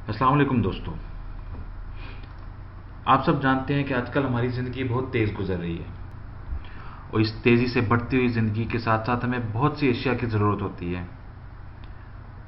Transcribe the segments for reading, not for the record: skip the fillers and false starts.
अस्सलाम वालेकुम दोस्तों। आप सब जानते हैं कि आजकल हमारी ज़िंदगी बहुत तेज़ गुजर रही है और इस तेज़ी से बढ़ती हुई ज़िंदगी के साथ साथ हमें बहुत सी एशिया की ज़रूरत होती है।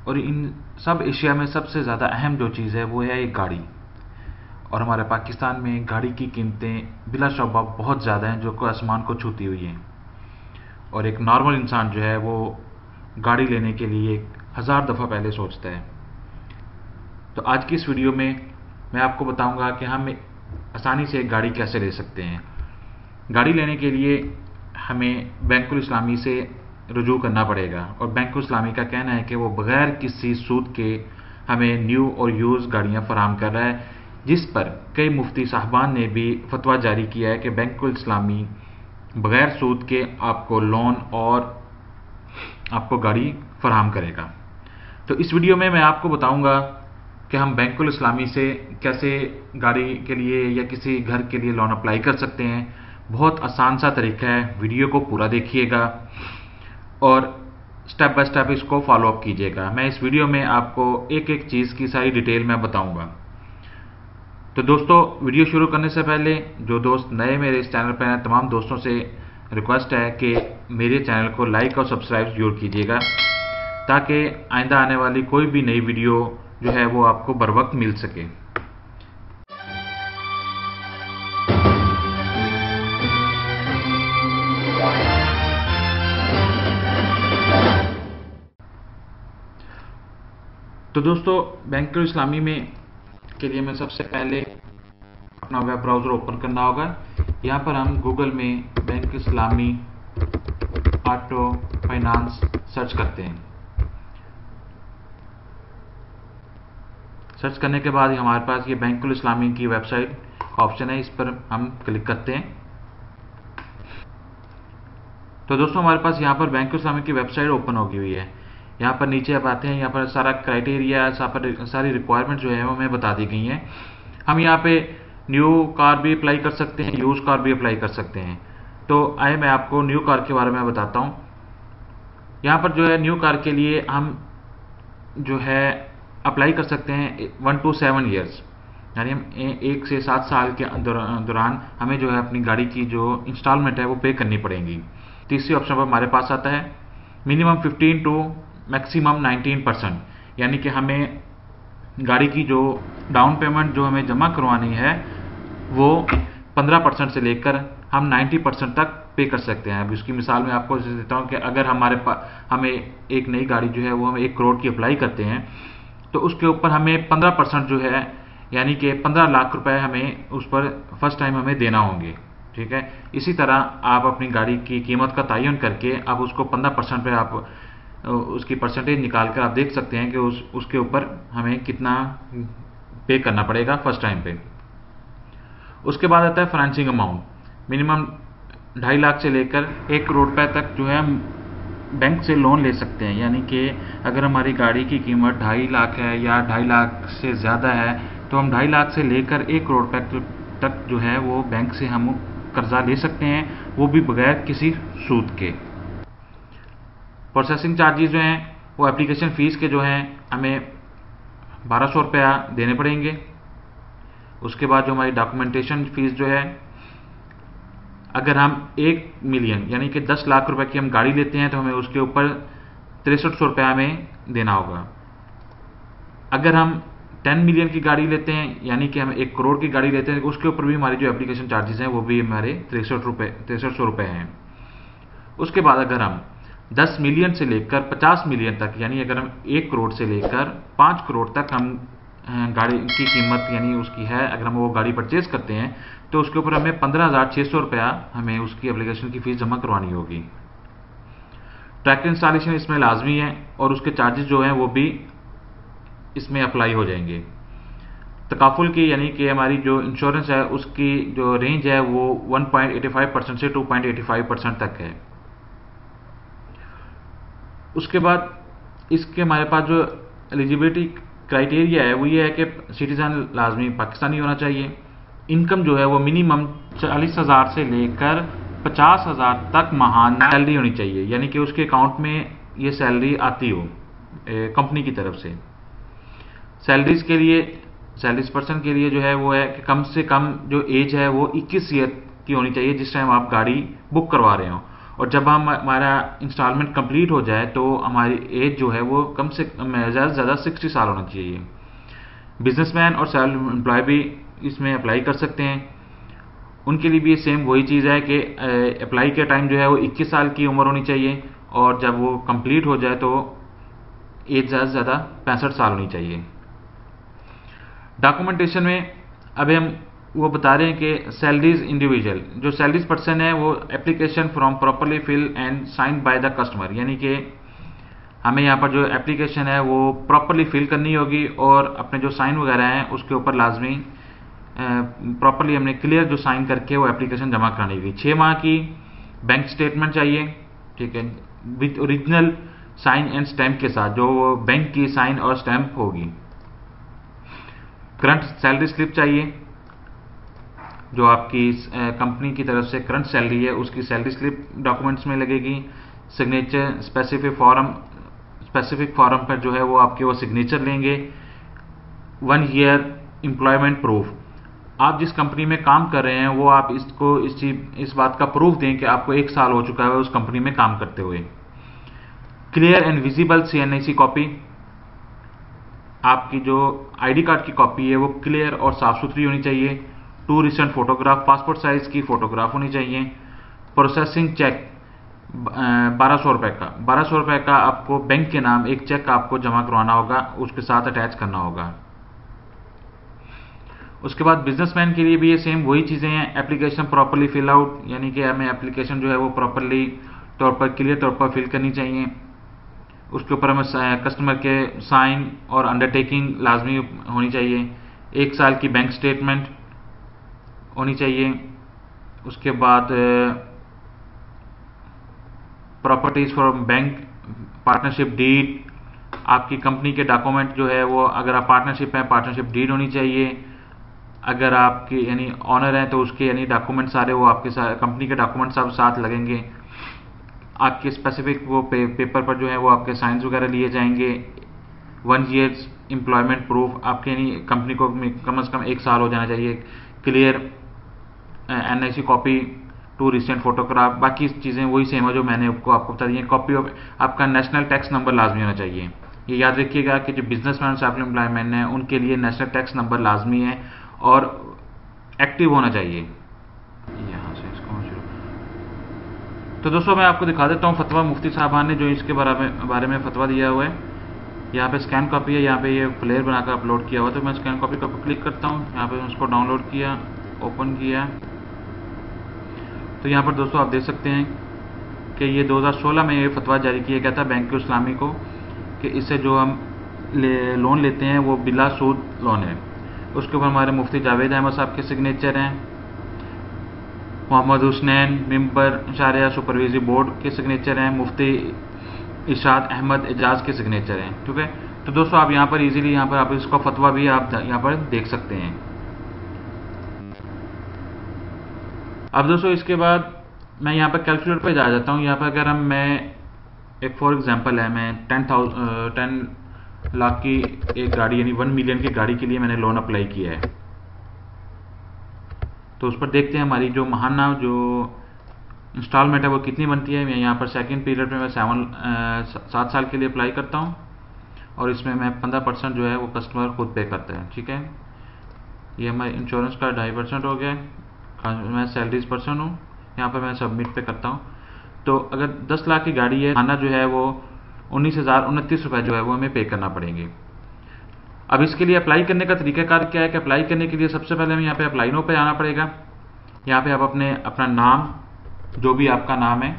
और इन सब एशिया में सबसे ज़्यादा अहम जो चीज़ है वो है एक गाड़ी। और हमारे पाकिस्तान में गाड़ी की कीमतें बिला शौबा बहुत ज़्यादा हैं, जो कि आसमान को छूती हुई हैं। और एक नॉर्मल इंसान जो है वो गाड़ी लेने के लिए 1000 दफ़ा पहले सोचता है। तो आज की इस वीडियो में मैं आपको बताऊंगा कि हम आसानी से एक गाड़ी कैसे ले सकते हैं। गाड़ी लेने के लिए हमें बैंकुल इस्लामी से रुजू करना पड़ेगा और बैंकुल इस्लामी का कहना है कि वो बग़ैर किसी सूद के हमें न्यू और यूज़ गाड़ियाँ फराहम कर रहा है, जिस पर कई मुफ्ती साहबान ने भी फतवा जारी किया है कि बैंकुल इस्लामी बग़ैर सूद के आपको लोन और आपको गाड़ी फराहम करेगा। तो इस वीडियो में मैं आपको बताऊंगा कि हम बैंकुल इस्लामी से कैसे गाड़ी के लिए या किसी घर के लिए लोन अप्लाई कर सकते हैं। बहुत आसान सा तरीका है, वीडियो को पूरा देखिएगा और स्टेप बाय स्टेप इसको फॉलो अप कीजिएगा। मैं इस वीडियो में आपको एक एक चीज़ की सारी डिटेल में बताऊंगा। तो दोस्तों, वीडियो शुरू करने से पहले जो दोस्त नए मेरे इस चैनल पर हैं, तमाम दोस्तों से रिक्वेस्ट है कि मेरे चैनल को लाइक और सब्सक्राइब जरूर कीजिएगा, ताकि आइंदा आने वाली कोई भी नई वीडियो जो है वो आपको बर वक्त मिल सके। तो दोस्तों, बैंकुल इस्लामी में के लिए मैं सबसे पहले अपना वेब ब्राउज़र ओपन करना होगा। यहाँ पर हम गूगल में बैंक इस्लामी ऑटो फाइनेंस सर्च करते हैं। सर्च करने के बाद हमारे पास ये बैंकुल इस्लामी की वेबसाइट का ऑप्शन है, इस पर हम क्लिक करते हैं। तो दोस्तों, हमारे पास यहाँ पर बैंकुल इस्लामी की वेबसाइट ओपन हो गई हुई है। यहाँ पर नीचे आप आते हैं, यहाँ पर सारा क्राइटेरिया, सारी रिक्वायरमेंट जो है वो हमें बता दी गई हैं। हम यहाँ पे न्यू कार भी अप्लाई कर सकते हैं, यूज कार भी अप्लाई कर सकते हैं। तो आइए मैं आपको न्यू कार के बारे में बताता हूँ। यहाँ पर जो है न्यू कार के लिए हम जो है अप्लाई कर सकते हैं 1 to 7 ईयर्स, यानी हम 1 से 7 साल के दौरान हमें जो है अपनी गाड़ी की जो इंस्टॉलमेंट है वो पे करनी पड़ेगी। तीसरी ऑप्शन पर हमारे पास आता है मिनिमम 15 टू मैक्सिमम 19%, यानी कि हमें गाड़ी की जो डाउन पेमेंट जो हमें जमा करवानी है वो 15% से लेकर हम 90% तक पे कर सकते हैं। अब इसकी मिसाल मैं आपको देता हूँ कि अगर हमें एक नई गाड़ी जो है वो हम 1 करोड़ की अप्लाई करते हैं, तो उसके ऊपर हमें 15% जो है, यानी कि 15 लाख रुपए हमें उस पर फर्स्ट टाइम हमें देना होंगे। ठीक है, इसी तरह आप अपनी गाड़ी की कीमत का तयन करके अब उसको 15% पे आप उसकी परसेंटेज निकाल कर आप देख सकते हैं कि उसके ऊपर हमें कितना पे करना पड़ेगा फर्स्ट टाइम पे। उसके बाद आता है फाइनेंसिंग अमाउंट। मिनिमम 2.5 लाख से लेकर 1 करोड़ रुपए तक जो है हम बैंक से लोन ले सकते हैं, यानी कि अगर हमारी गाड़ी की कीमत 2.5 लाख है या 2.5 लाख से ज़्यादा है तो हम 2.5 लाख से लेकर 1 करोड़ रुपए तक जो है वो बैंक से हम कर्जा ले सकते हैं, वो भी बगैर किसी सूद के। प्रोसेसिंग चार्जेस जो हैं वो एप्लीकेशन फ़ीस के जो हैं हमें 1200 रुपया देने पड़ेंगे। उसके बाद जो हमारी डॉक्यूमेंटेशन फ़ीस जो है, अगर हम 1 मिलियन यानी कि 10 लाख रुपए की हम गाड़ी लेते हैं तो हमें उसके ऊपर 6300 रुपया हमें देना होगा। अगर हम 10 मिलियन की गाड़ी लेते हैं, यानी कि हम 1 करोड़ की गाड़ी लेते हैं, तो उसके ऊपर भी हमारी जो एप्लीकेशन चार्जेस हैं वो भी हमारे 6300 रुपये हैं। उसके बाद अगर हम 10 मिलियन से लेकर 50 मिलियन तक, यानी अगर हम 1 करोड़ से लेकर 5 करोड़ तक हम गाड़ी की कीमत यानी उसकी है, अगर हम वो गाड़ी परचेज करते हैं तो उसके ऊपर हमें 15,600 रुपया हमें उसकी एप्लीकेशन की फ़ीस जमा करवानी होगी। ट्रैक्टर इंस्टॉलेशन इसमें लाजमी है और उसके चार्जेस जो हैं वो भी इसमें अप्लाई हो जाएंगे। तकाफुल की यानी कि हमारी जो इंश्योरेंस है उसकी जो रेंज है वो 1.85% से 2.85% तक है। उसके बाद इसके हमारे पास जो एलिजिबिलिटी क्राइटेरिया है वो ये है कि सिटीज़न लाजमी पाकिस्तानी होना चाहिए। इनकम जो है वो मिनिमम 40,000 से लेकर 50,000 तक माहाना सैलरी होनी चाहिए, यानी कि उसके अकाउंट में ये सैलरी आती हो कंपनी की तरफ से। सैलरीज के लिए, सैलरीज पर्सन के लिए जो है वो है कि कम से कम जो एज है वो 21 ईयर की होनी चाहिए जिस टाइम आप गाड़ी बुक करवा रहे हो, और जब हमारा इंस्टॉलमेंट कंप्लीट हो जाए तो हमारी एज जो है वो कम से कम ज़्यादा से ज़्यादा 60 साल होना चाहिए। बिजनेसमैन और सेल्फ एम्प्लॉय भी इसमें अप्लाई कर सकते हैं, उनके लिए भी सेम वही चीज़ है कि अप्लाई के टाइम जो है वो 21 साल की उम्र होनी चाहिए, और जब वो कंप्लीट हो जाए तो एज ज़्यादा से ज़्यादा 65 साल होनी चाहिए। डॉक्यूमेंटेशन में अभी हम वो बता रहे हैं कि सैलरीज इंडिविजुअल, जो सैलरीज पर्सन है वो application form properly fill and sign by the customer, यानी कि हमें यहाँ पर जो एप्लीकेशन है वो प्रॉपरली फिल करनी होगी और अपने जो साइन वगैरह हैं उसके ऊपर लाजमी प्रॉपरली हमने क्लियर जो साइन करके वो एप्लीकेशन जमा करानी होगी। 6 माह की बैंक स्टेटमेंट चाहिए, ठीक है, with original sign and stamp के साथ, जो बैंक की साइन और स्टैम्प होगी। करंट सैलरी स्लिप चाहिए, जो आपकी कंपनी की तरफ से करंट सैलरी है उसकी सैलरी स्लिप डॉक्यूमेंट्स में लगेगी। सिग्नेचर स्पेसिफिक फॉर्म पर जो है वो आपके वो सिग्नेचर लेंगे। 1 ईयर एम्प्लॉयमेंट प्रूफ, आप जिस कंपनी में काम कर रहे हैं वो आप इसको इस बात का प्रूफ दें कि आपको 1 साल हो चुका है उस कंपनी में काम करते हुए। Clear and visible CNIC copy, आपकी जो आईडी कार्ड की कॉपी है वो क्लियर और साफ सुथरी होनी चाहिए। 2 रिसेंट फोटोग्राफ, पासपोर्ट साइज की फोटोग्राफ होनी चाहिए। प्रोसेसिंग चेक 1200 रुपये का, 1200 रुपये का आपको बैंक के नाम एक चेक आपको जमा करवाना होगा, उसके साथ अटैच करना होगा। उसके बाद बिजनेसमैन के लिए भी ये सेम वही चीज़ें हैं। एप्लीकेशन प्रॉपरली फिल आउट, यानी कि हमें एप्लीकेशन जो है वो प्रॉपरली तौर पर क्लियर तौर पर फिल करनी चाहिए। उसके ऊपर हमें कस्टमर के साइन और अंडरटेकिंग लाजमी होनी चाहिए। 1 साल की बैंक स्टेटमेंट होनी चाहिए। उसके बाद properties from bank, partnership deed, आपकी कंपनी के डॉक्यूमेंट जो है वो, अगर आप पार्टनरशिप हैं पार्टनरशिप डीड होनी चाहिए। अगर आपके यानी ऑनर हैं तो उसके यानी डॉक्यूमेंट सारे वो आपके कंपनी के डॉक्यूमेंट सब साथ लगेंगे। आपके स्पेसिफिक वो पेपर पर जो है वो आपके साइंस वगैरह लिए जाएंगे। 1 ईयर्स एम्प्लॉयमेंट प्रूफ, आपके यानी कंपनी को कम से कम 1 साल हो जाना चाहिए। Clear NIC copy, 2 recent photograph, बाकी चीज़ें वही सेम है जो मैंने आपको बता दी है। कॉपी ऑफ आपका नेशनल टैक्स नंबर लाजमी होना चाहिए। ये याद रखिएगा कि जो बिजनेसमैन और सेल्फ एम्प्लॉयमेंट है उनके लिए नेशनल टैक्स नंबर लाजमी है और एक्टिव होना चाहिए। यहाँ से इसको शुरू, तो दोस्तों मैं आपको दिखा देता हूँ फतवा मुफ्ती साहबान ने जो इसके बारे में फतवा दिया हुआ है। यहाँ पे स्कैन कॉपी है, यहाँ पे ये प्लेयर बनाकर अपलोड किया हुआ, तो मैं स्कैन कॉपी का क्लिक करता हूँ। यहाँ पे उसको डाउनलोड किया, ओपन किया, तो यहाँ पर दोस्तों आप देख सकते हैं कि ये 2016 में ये फतवा जारी किया गया था बैंक इस्लामी को कि इससे जो हम लोन लेते हैं वो बिला सूद लोन है। उसके ऊपर हमारे मुफ्ती जावेद अहमद साहब के सिग्नेचर हैं, मोहम्मद हुसनैन मेंबर शारिया सुपरवाइजरी बोर्ड के सिग्नेचर हैं, मुफ्ती इरशाद अहमद एजाज के सिग्नेचर हैं। ठीक है, तो दोस्तों आप यहाँ पर इजीली यहाँ पर आप इसका फतवा भी आप यहाँ पर देख सकते हैं। अब दोस्तों इसके बाद मैं यहाँ पर कैलकुलेटर पे जा जाता हूँ। यहाँ पर अगर मैं एक फॉर एग्जांपल है, मैं 10 लाख की एक गाड़ी यानी 1 मिलियन की गाड़ी के लिए मैंने लोन अप्लाई किया है, तो उस पर देखते हैं हमारी जो महाना जो इंस्टॉलमेंट है वो कितनी बनती है। मैं यहाँ पर सेकंड पीरियड में मैं 7 साल के लिए अप्लाई करता हूँ और इसमें मैं 15% जो है वो कस्टमर खुद पे करता है। ठीक है, ये हमारे इंश्योरेंस का 2.5% हो गया। मैं सैलरीज पर्सन हूँ, यहाँ पर मैं सबमिट पे करता हूँ। तो अगर 10 लाख की गाड़ी है, खाना जो है वो 19,029 रुपये जो है वो हमें पे करना पड़ेंगे। अब इसके लिए अप्लाई करने का तरीकाकार क्या है कि अप्लाई करने के लिए सबसे पहले हमें यहाँ पे अप्लाई नो पे आना पड़ेगा। यहाँ पे आप अपना नाम, जो भी आपका नाम है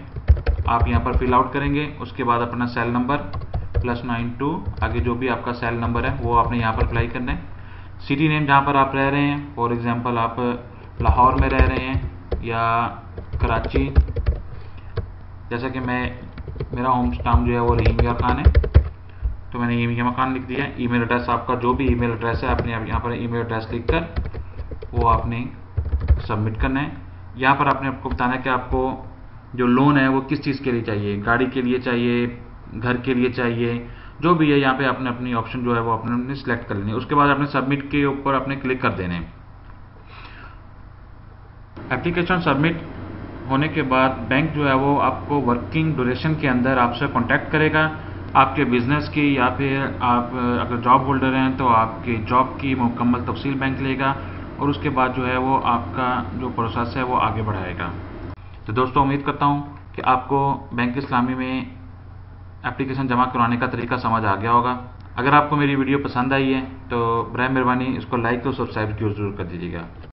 आप यहाँ पर फिल आउट करेंगे। उसके बाद अपना सेल नंबर +92 आगे जो भी आपका सेल नंबर है वो आपने यहाँ पर अप्लाई करना है। सिटी नेम जहाँ पर आप रह रहे हैं, फॉर एग्जांपल आप लाहौर में रह रहे हैं या कराची, जैसा कि मेरा होम टाउन जो है वो रहीम यार खान है, तो मैंने ये मकान लिख दिया है। ईमेल एड्रेस आपका जो भी ईमेल एड्रेस है आपने यहाँ पर ईमेल एड्रेस लिख कर वो आपने सबमिट करना है। यहाँ पर आपने आपको बताना है कि आपको जो लोन है वो किस चीज़ के लिए चाहिए, गाड़ी के लिए चाहिए, घर के लिए चाहिए, जो भी है यहाँ पे आपने अपनी ऑप्शन जो है वो अपने सिलेक्ट कर लेनी है। उसके बाद आपने सबमिट के ऊपर अपने क्लिक कर देने। एप्लीकेशन सबमिट होने के बाद बैंक जो है वो आपको वर्किंग ड्यूरेशन के अंदर आपसे कांटेक्ट करेगा, आपके बिजनेस की या फिर आप अगर जॉब होल्डर हैं तो आपके जॉब की मुकम्मल तफसील बैंक लेगा और उसके बाद जो है वो आपका जो प्रोसेस है वो आगे बढ़ाएगा। तो दोस्तों उम्मीद करता हूँ कि आपको बैंक इस्लामी में एप्लीकेशन जमा करवाने का तरीका समझ आ गया होगा। अगर आपको मेरी वीडियो पसंद आई है तो बराए मेहरबानी इसको लाइक और सब्सक्राइब जरूर कर दीजिएगा।